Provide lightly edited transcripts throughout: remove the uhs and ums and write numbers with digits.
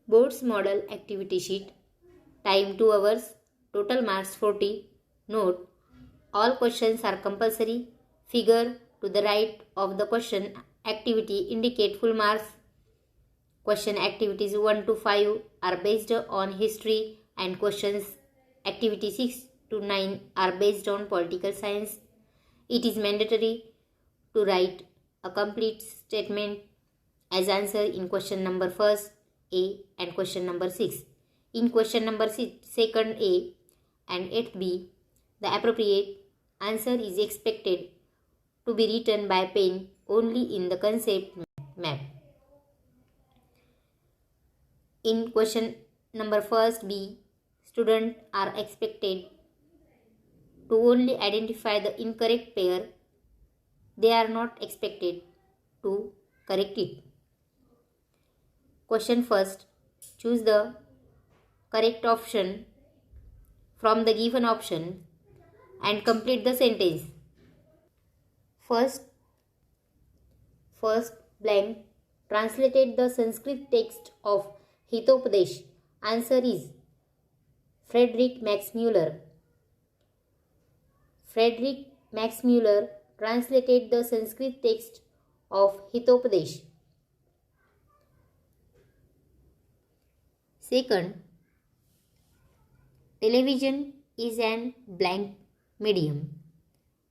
Board's model activity sheet. Time 2 hours. Total marks 40. Note: all questions are compulsory. Figure to the right of the question activity indicate full marks. Question activities 1 to 5 are based on history and questions activity 6 to 9 are based on political science. It is mandatory to write a complete statement as answer in question number first A and question number 6. In question number 6, second A and 8th B, the appropriate answer is expected to be written by pen only in the concept map. In question number first B, students are expected to only identify the incorrect pair. They are not expected to correct it. Question first, choose the correct option from the given option and complete the sentence. First blank, translated the Sanskrit text of Hitopadesh. Answer is Friedrich Max Müller. Friedrich Max Müller translated the Sanskrit text of Hitopadesh. Second, television is an blank medium.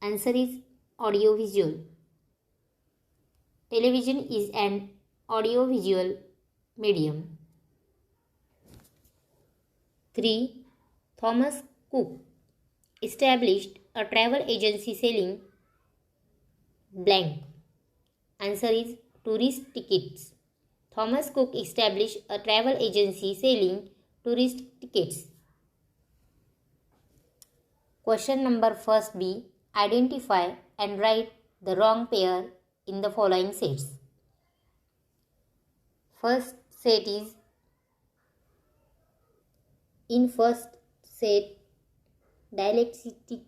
Answer is audiovisual. Television is an audiovisual medium. 3. Thomas Cook established a travel agency selling blank. Answer is tourist tickets. Thomas Cook established a travel agency selling tourist tickets. Question number first B. Identify and write the wrong pair in the following sets. First set is in first set dialectic.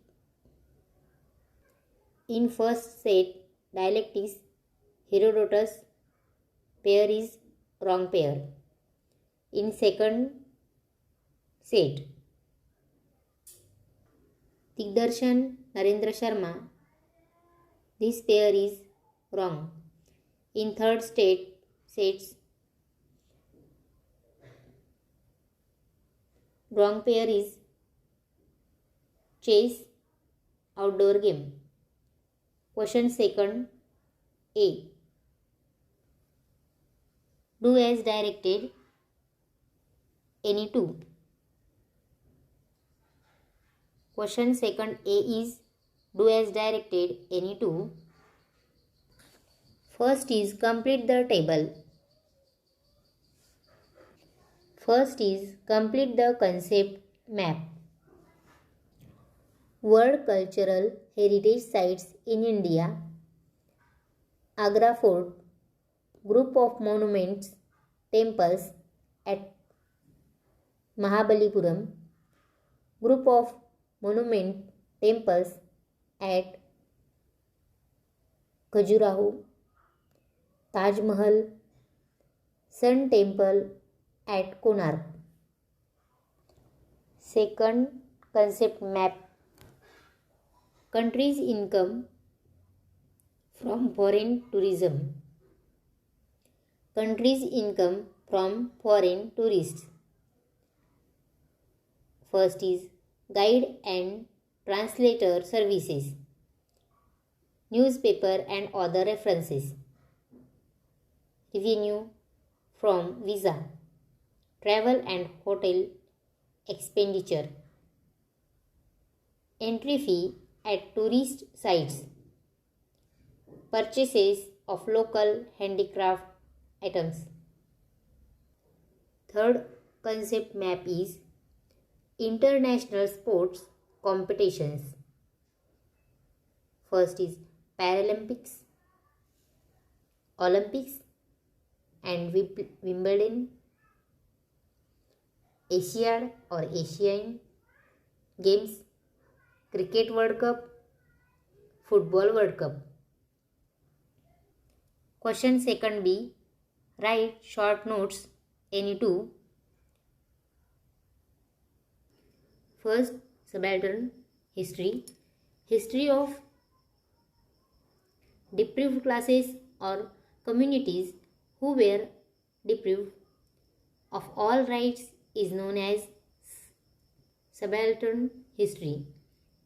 In first set dialectics, Herodotus pair is wrong pair. In second set, Digdarshan Narendra Sharma, this pair is wrong. In third sets, wrong pair is chess outdoor game. Question second A. Do as directed. Any two. Question second A is do as directed. Any two. First is complete the table. First is complete the concept map. World Cultural Heritage Sites in India. Agra Fort. Group of monuments, temples at Mahabalipuram. Group of monument, temples at Khajuraho. Taj Mahal. Sun Temple at Konark. Second concept map. Country's income from foreign tourism. Country's income from foreign tourists. First is guide and translator services, newspaper and other references, revenue from visa, travel and hotel expenditure, entry fee at tourist sites, purchases of local handicraft items. Third concept map is international sports competitions. First is Paralympics, Olympics and Wimbledon, Asiad or Asian Games, Cricket World Cup, Football World Cup. Question second B. Write short notes any two. First, subaltern history. History of deprived classes or communities who were deprived of all rights is known as subaltern history.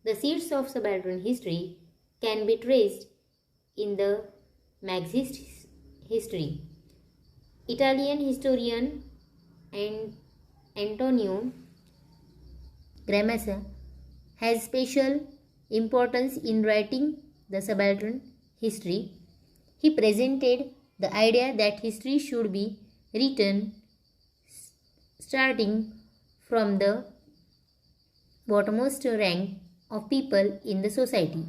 The seeds of subaltern history can be traced in the Marxist history. Italian historian Antonio Gramsci has special importance in writing the subaltern history. He presented the idea that history should be written starting from the bottommost rank of people in the society.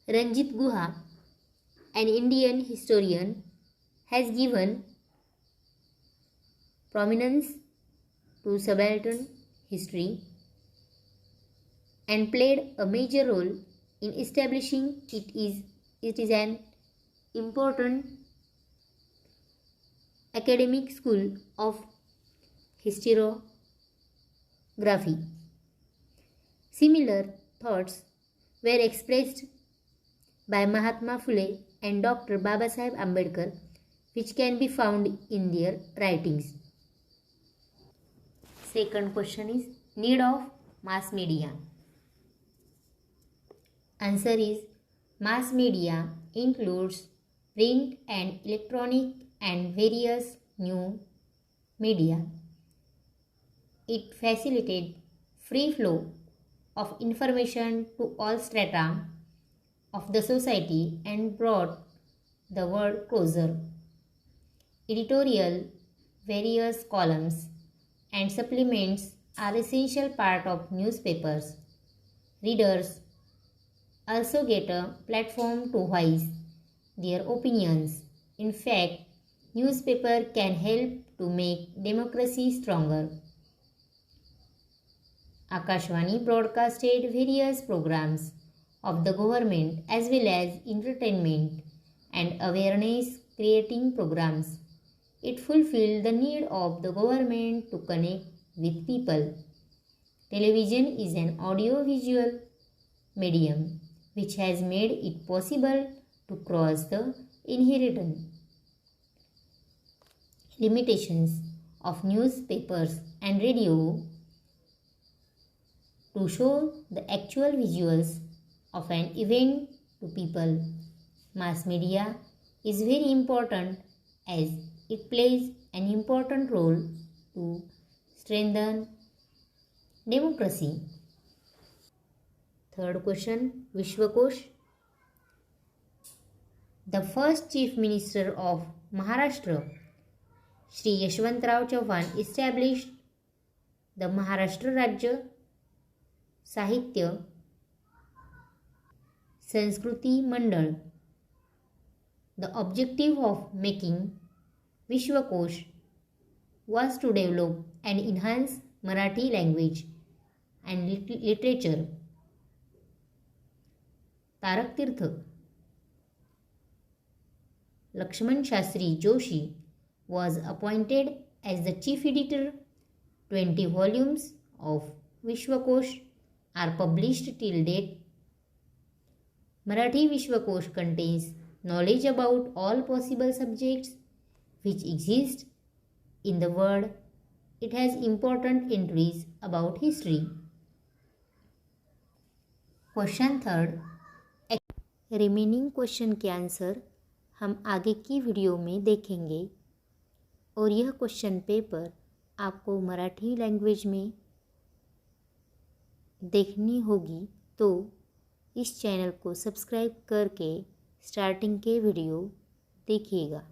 Ranjit Guha, an Indian historian, has given prominence to subaltern history and played a major role in establishing it is an important academic school of historiography. Similar thoughts were expressed by Mahatma Phule and Dr. Babasaheb Ambedkar, which can be found in their writings. Second question is need of mass media. Answer is mass media includes print and electronic and various new media. It facilitates free flow of information to all strata of the society and brought the world closer. Editorial, various columns and supplements are essential part of newspapers. Readers also get a platform to voice their opinions. In fact, newspaper can help to make democracy stronger. Akashvani broadcasted various programs of the government as well as entertainment and awareness creating programs. It fulfilled the need of the government to connect with people. Television is an audio-visual medium which has made it possible to cross the inherent limitations of newspapers and radio to show the actual visuals of an event to people. Mass media is very important as it plays an important role to strengthen democracy. Third question, Vishwakosh. The first Chief Minister of Maharashtra, Shri Yashwantrao Chauhan, established the Maharashtra Rajya Sahitya Sanskriti Mandal. The objective of making Vishwakosh was to develop and enhance Marathi language and literature. Tarak Tirth. Lakshman Shastri Joshi was appointed as the chief editor. 20 volumes of Vishwakosh are published till date. Marathi Vishwakosh contains knowledge about all possible subjects which exist in the world. It has important entries about history. Question third, remaining question के answer हम आगे की video में देखेंगे और यह question paper आपको Marathi language में देखनी होगी तो इस चैनल को सब्सक्राइब करके स्टार्टिंग के वीडियो देखिएगा।